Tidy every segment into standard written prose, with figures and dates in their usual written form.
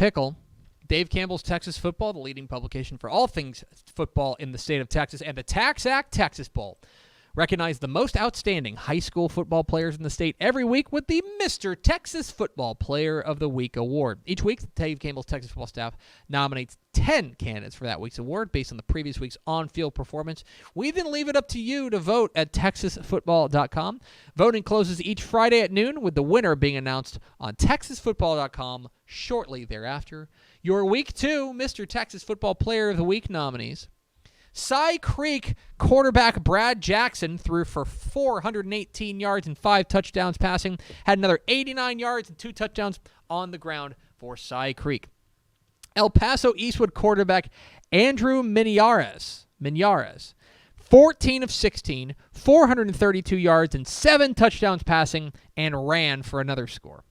Pickle. Dave Campbell's Texas Football, the leading publication for all things football in the state of Texas, and the TaxAct Texas Bowl recognize the most outstanding high school football players in the state every week with the Mr. Texas Football Player of the Week award. Each week, Dave Campbell's Texas football staff nominates 10 candidates for that week's award based on the previous week's on-field performance. We then leave it up to you to vote at texasfootball.com. Voting closes each Friday at noon, with the winner being announced on texasfootball.com shortly thereafter. Your Week 2 Mr. Texas Football Player of the Week nominees: Cy Creek quarterback Brad Jackson threw for 418 yards and 5 touchdowns passing. Had another 89 yards and 2 touchdowns on the ground for Cy Creek. El Paso Eastwood quarterback Andrew Minares, 14 of 16, 432 yards and 7 touchdowns passing, and ran for another score.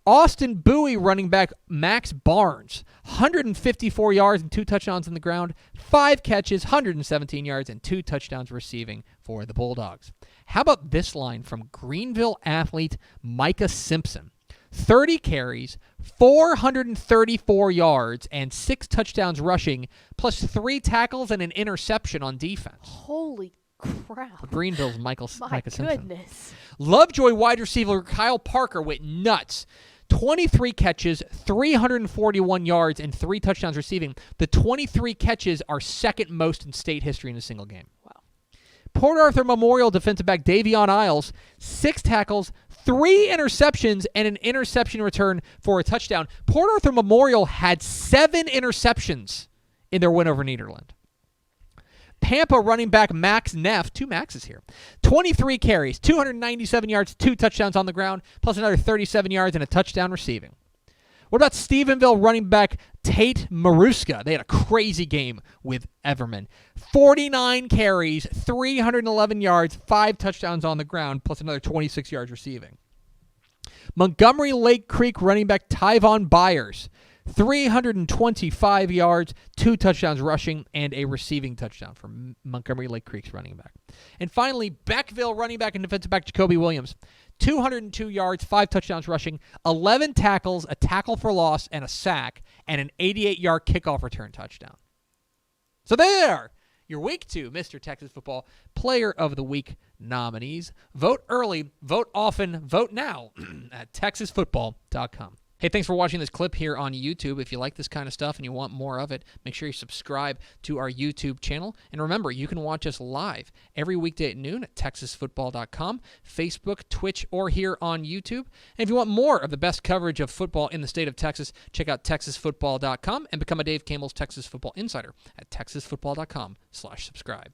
Austin Bowie running back Max Barnes, 154 yards and 2 touchdowns on the ground, 5 catches, 117 yards, and 2 touchdowns receiving for the Bulldogs. How about this line from Greenville athlete Micah Simpson? 30 carries, 434 yards, and 6 touchdowns rushing, plus 3 tackles and an interception on defense. Holy crap. For Greenville's Micah Simpson. My goodness. Lovejoy wide receiver Kyle Parker went nuts. 23 catches, 341 yards, and 3 touchdowns receiving. The 23 catches are second most in state history in a single game. Wow. Port Arthur Memorial defensive back Davion Isles, 6 tackles, 3 interceptions, and an interception return for a touchdown. Port Arthur Memorial had 7 interceptions in their win over Nederland. Pampa running back Max Neff, 2 Maxes here, 23 carries, 297 yards, 2 touchdowns on the ground, plus another 37 yards and a touchdown receiving. What about Stephenville running back Tate Maruska? They had a crazy game with Everman. 49 carries, 311 yards, 5 touchdowns on the ground, plus another 26 yards receiving. Montgomery Lake Creek running back Tyvon Byers, 325 yards, 2 touchdowns rushing, and a receiving touchdown for Montgomery Lake Creek's running back. And finally, Beckville running back and defensive back Jacoby Williams, 202 yards, 5 touchdowns rushing, 11 tackles, a tackle for loss, and a sack, and an 88-yard kickoff return touchdown. So there, your Week 2 Mr. Texas Football Player of the Week nominees. Vote early, vote often, vote now at texasfootball.com. Hey, thanks for watching this clip here on YouTube. If you like this kind of stuff and you want more of it, make sure you subscribe to our YouTube channel. And remember, you can watch us live every weekday at noon at texasfootball.com, Facebook, Twitch, or here on YouTube. And if you want more of the best coverage of football in the state of Texas, check out texasfootball.com and become a Dave Campbell's Texas Football Insider at texasfootball.com/subscribe.